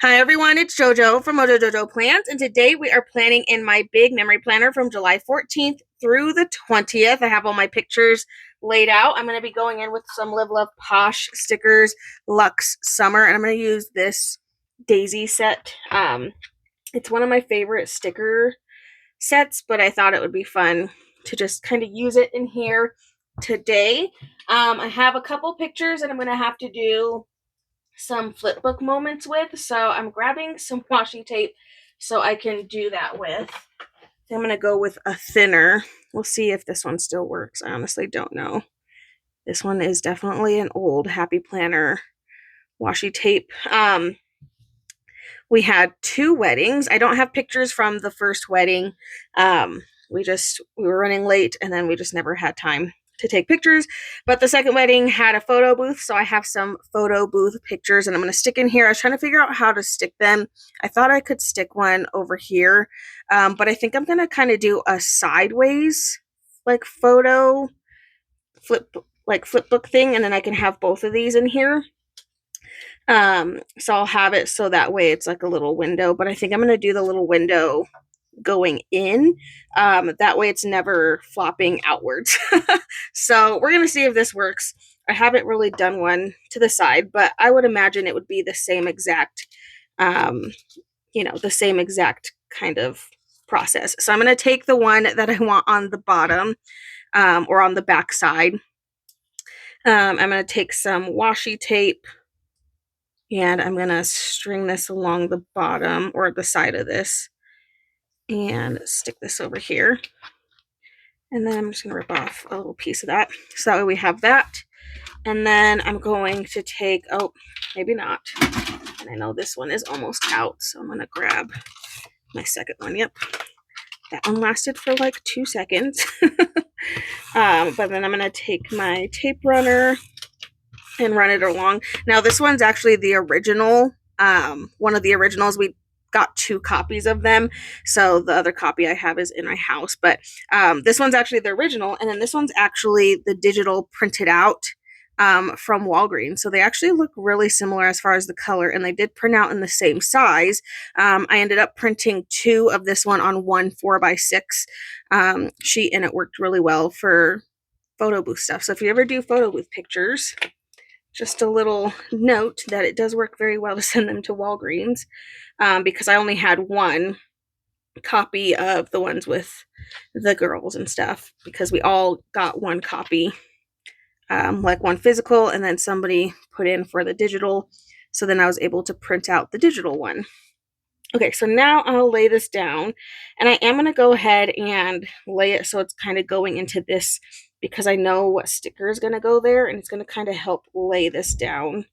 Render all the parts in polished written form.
Hi everyone, it's JoJo from Mojo Jojo Plans, and today we are planning in my big memory planner from July 14th through the 20th. I have all my pictures laid out. I'm going to be going in with some Live Love Posh stickers, Luxe Summer, and I'm going to use this Daisy set. It's one of my favorite sticker sets, but I thought it would be fun to just kind of use it in here today. I have a couple pictures that I'm going to have to do some flip book moments with. So I'm grabbing some washi tape so I can do that with. I'm going to go with a thinner. We'll see if this one still works. I honestly don't know. This one is definitely an old Happy Planner washi tape. We had two weddings. I don't have pictures from the first wedding. We were running late and then we just never had time to take pictures. But the second wedding had a photo booth, so I have some photo booth pictures and I'm going to stick in here. I was trying to figure out how to stick them. I thought I could stick one over here, but I think I'm going to kind of do a sideways like photo flip book thing, and then I can have both of these in here. So I'll have it so that way it's like a little window, but I think I'm going to do the little window going in. That way it's never flopping outwards. So we're going to see if this works. I haven't really done one to the side, but I would imagine it would be the same exact, the same exact kind of process. So I'm going to take the one that I want on the bottom, or on the back side. I'm going to take some washi tape and I'm going to string this along the bottom or the side of this and stick this over here. And then I'm just going to rip off a little piece of that. So that way we have that. And then I'm going to take, oh, maybe not. And I know this one is almost out. So I'm going to grab my second one. Yep. That one lasted for like 2 seconds. But then I'm going to take my tape runner and run it along. Now this one's actually the original, one of the originals. We got 2 copies of them, so the other copy I have is in my house, but this one's actually the original, and then this one's actually the digital printed out from Walgreens. So they actually look really similar as far as the color, and they did print out in the same size. I ended up printing 2 of this one on one 4x6 sheet, and it worked really well for photo booth stuff. So if you ever do photo booth pictures, just a little note that it does work very well to send them to Walgreens, because I only had one copy of the ones with the girls and stuff, because we all got one copy, like one physical, and then somebody put in for the digital. So then I was able to print out the digital one. Okay, so now I'll lay this down, and I am going to go ahead and lay it so it's kind of going into this, because I know what sticker is going to go there, and it's going to kind of help lay this down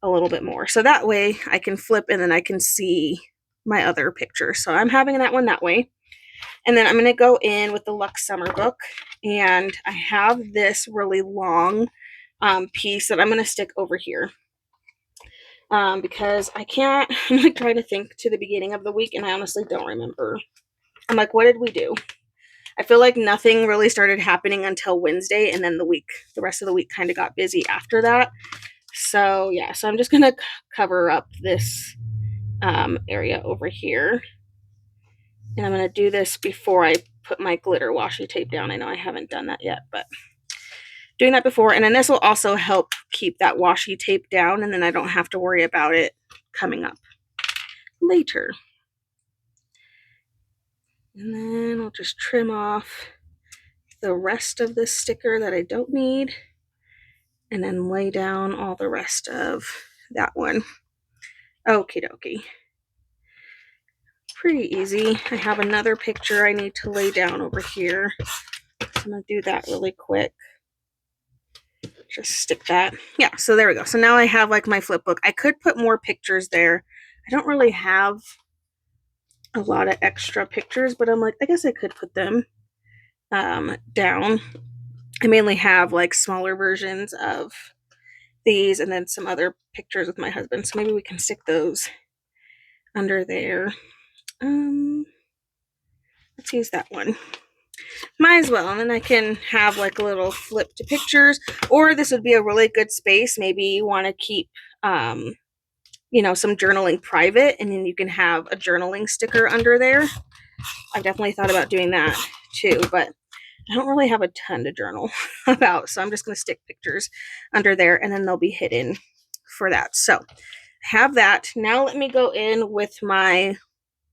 a little bit more. So that way I can flip and then I can see my other picture. So I'm having that one that way. And then I'm going to go in with the Luxe Summer book, and I have this really long piece that I'm going to stick over here. Because I can't, I'm like trying to think to the beginning of the week, and I honestly don't remember. I'm like, what did we do? I feel like nothing really started happening until Wednesday, and then the rest of the week kind of got busy after that. So yeah, so I'm just going to cover up this area over here. And I'm going to do this before I put my glitter washi tape down. I know I haven't done that yet, but doing that before. And then this will also help keep that washi tape down, and then I don't have to worry about it coming up later. And then I'll just trim off the rest of this sticker that I don't need, and then lay down all the rest of that one. Okie dokie. Pretty easy. I have another picture I need to lay down over here. I'm going to do that really quick. Just stick that. Yeah, so there we go. So now I have like my flip book. I could put more pictures there. I don't really have a lot of extra pictures, but I'm like, I guess I could put them down. I mainly have like smaller versions of these and then some other pictures with my husband. So maybe we can stick those under there. Let's use that one. Might as well, and then I can have like a little flip to pictures, or this would be a really good space. Maybe you want to keep you know, some journaling private, and then you can have a journaling sticker under there. I've definitely thought about doing that too, but I don't really have a ton to journal about, so I'm just going to stick pictures under there, and then they'll be hidden for that. So I have that. Now let me go in with my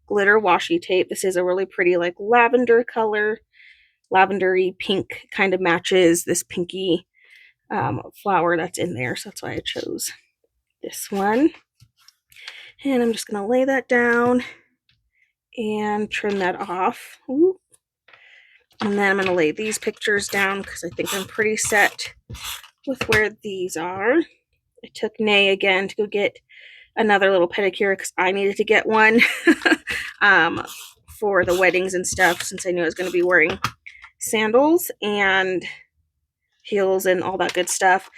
glitter washi tape. This is a really pretty like lavender color. Lavendery pink, kind of matches this pinky flower that's in there, so that's why I chose this one. And I'm just going to lay that down and trim that off. Ooh. And then I'm going to lay these pictures down because I think I'm pretty set with where these are. I took Nay again to go get another little pedicure because I needed to get one for the weddings and stuff, since I knew I was going to be wearing sandals and heels and all that good stuff.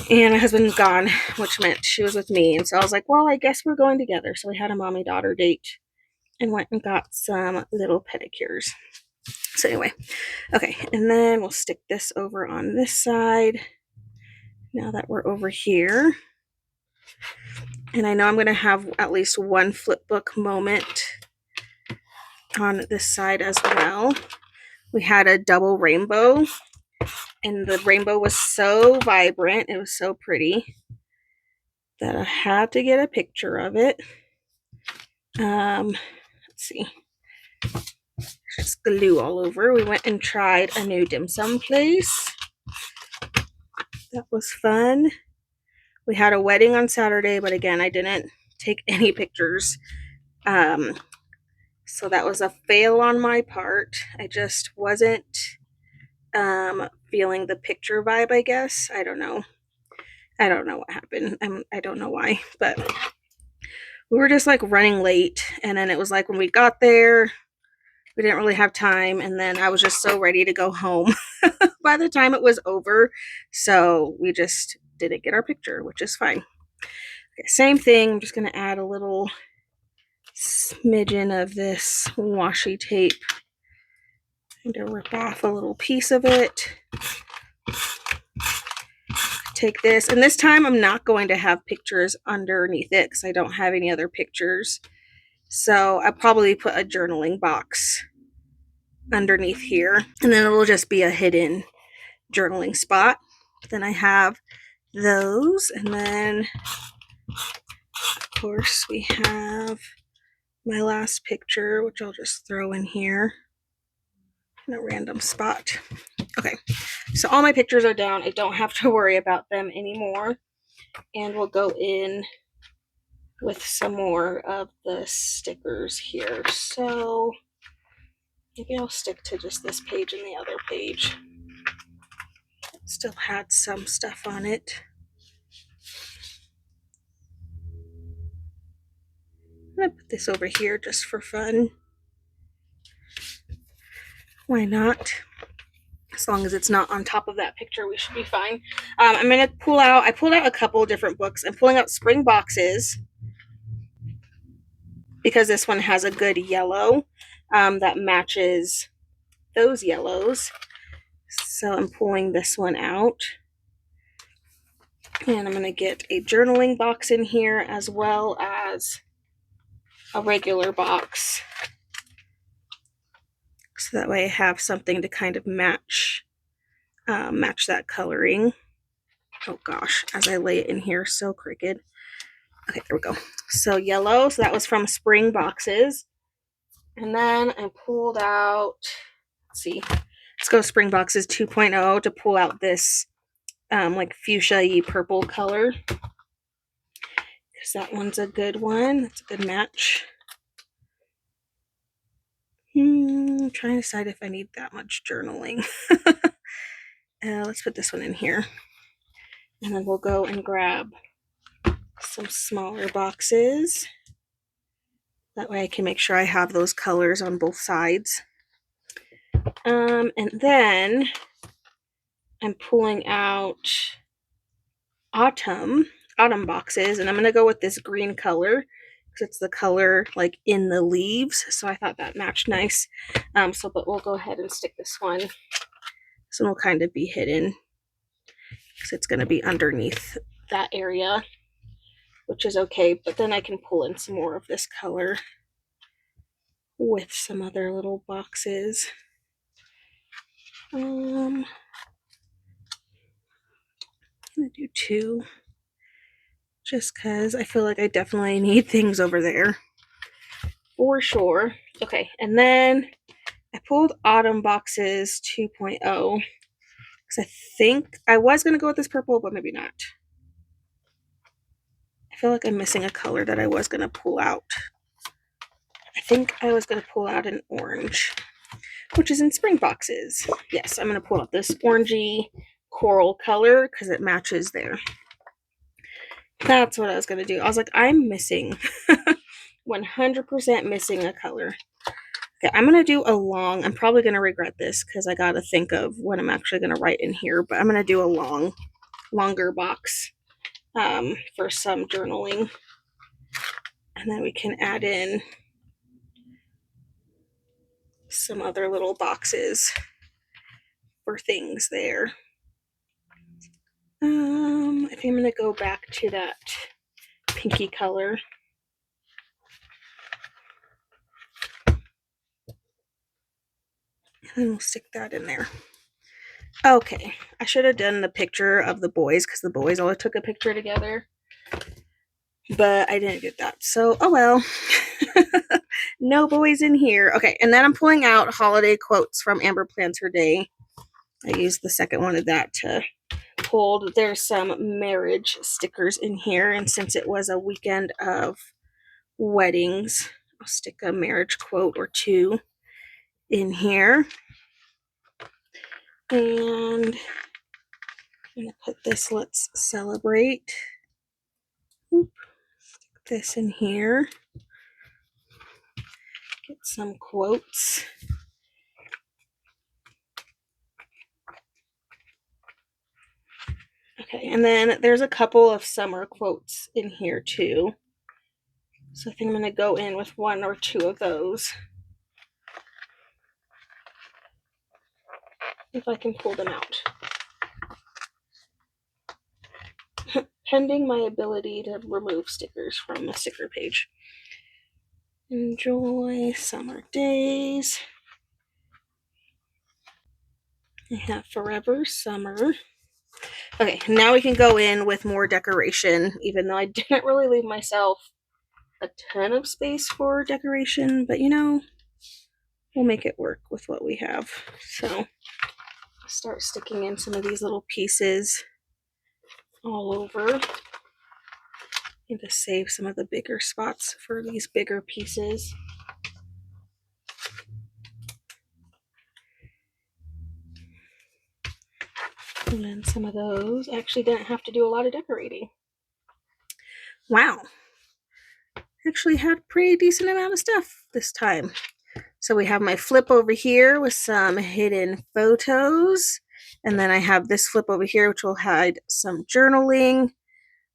And my husband was gone, which meant she was with me. And so I was like, well, I guess we're going together. So we had a mommy-daughter date and went and got some little pedicures. So anyway, okay, and then we'll stick this over on this side now that we're over here. And I know I'm going to have at least one flip book moment on this side as well. We had a double rainbow, and the rainbow was so vibrant, it was so pretty, that I had to get a picture of it. Let's see. Just glue all over. We went and tried a new dim sum place. That was fun. We had a wedding on Saturday, but again, I didn't take any pictures. So that was a fail on my part. I just wasn't feeling the picture vibe, I guess. I don't know. I don't know what happened. I don't know why, but we were just like running late. And then it was like when we got there, we didn't really have time. And then I was just so ready to go home by the time it was over. So we just didn't get our picture, which is fine. Okay, same thing. I'm just going to add a little smidgen of this washi tape. I'm going to rip off a little piece of it. Take this, and this time I'm not going to have pictures underneath it because I don't have any other pictures. So I'll probably put a journaling box underneath here, and then it'll just be a hidden journaling spot. Then I have those, and then of course we have my last picture, which I'll just throw in here in a random spot. Okay, so all my pictures are down. I don't have to worry about them anymore. And we'll go in with some more of the stickers here. So maybe I'll stick to just this page and the other page. It still had some stuff on it. I'm going to put this over here just for fun. Why not? As long as it's not on top of that picture, we should be fine. I'm going to pull out, I pulled out a couple of different books. I'm pulling out spring boxes because this one has a good yellow that matches those yellows. So I'm pulling this one out. And I'm going to get a journaling box in here as well as a regular box. So that way I have something to kind of match that coloring. Oh gosh, as I lay it in here, so crooked. Okay, there we go. So yellow, so that was from Spring Boxes. And then I pulled out, let's see, let's go Spring Boxes 2.0 to pull out this like fuchsia-y purple color. Because that one's a good one. That's a good match. I'm trying to decide if I need that much journaling. Let's put this one in here. And then we'll go and grab some smaller boxes. That way I can make sure I have those colors on both sides. And then I'm pulling out autumn boxes, and I'm going to go with this green color because it's the color like in the leaves. So I thought that matched nice. But we'll go ahead and stick this one. This one will kind of be hidden because it's going to be underneath that area. which is okay, but then I can pull in some more of this color with some other little boxes. I'm gonna do 2 just because I feel like I definitely need things over there for sure. Okay, and then I pulled Autumn Boxes 2.0 because I think I was gonna go with this purple, but maybe not. I feel like I'm missing a color that I was gonna pull out. I think I was gonna pull out an orange, which is in spring boxes. Yes, I'm gonna pull out this orangey coral color because it matches there. That's what I was gonna do. I was like, I'm missing 100% missing a color. Okay, I'm gonna do a long, I'm probably gonna regret this because I gotta think of what I'm actually gonna write in here, but I'm gonna do a longer box for some journaling. And then we can add in some other little boxes for things there. I think I'm gonna go back to that pinky color. And we'll stick that in there. Okay, I should have done the picture of the boys because the boys all took a picture together. But I didn't get that. So, oh well. No boys in here. Okay, and then I'm pulling out holiday quotes from Amber Plans Her Day. I used the second one of that to pull. There's some marriage stickers in here, and since it was a weekend of weddings, I'll stick a marriage quote or 2 in here. And I'm going to put this Let's Celebrate. Stick this in here. Get some quotes. Okay, and then there's a couple of summer quotes in here too. So I think I'm going to go in with 1 or 2 of those. If I can pull them out. Pending my ability to remove stickers from a sticker page. Enjoy summer days. I have Forever Summer. Okay, now we can go in with more decoration, even though I didn't really leave myself a ton of space for decoration, but you know, we'll make it work with what we have. So I'll start sticking in some of these little pieces all over. Need to save some of the bigger spots for these bigger pieces. And then some of those. I actually didn't have to do a lot of decorating. Wow. Actually had a pretty decent amount of stuff this time. So we have my flip over here with some hidden photos. And then I have this flip over here, which will hide some journaling.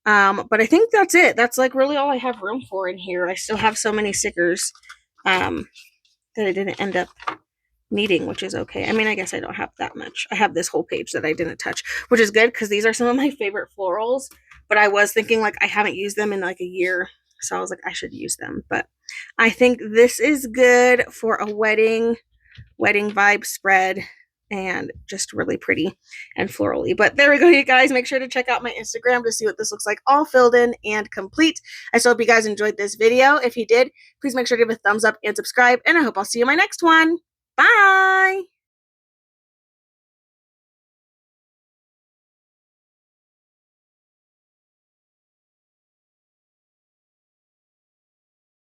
But I think that's it. That's like really all I have room for in here. I still have so many stickers that I didn't end up needing, which is okay. I mean, I guess I don't have that much. I have this whole page that I didn't touch, which is good because these are some of my favorite florals. But I was thinking like I haven't used them in like a year. So I was like, I should use them. But I think this is good for a wedding vibe spread. And just really pretty and florally. But there we go, you guys. Make sure to check out my Instagram to see what this looks like all filled in and complete. I so hope you guys enjoyed this video. If you did, please make sure to give a thumbs up and subscribe. And I hope I'll see you in my next one. Bye!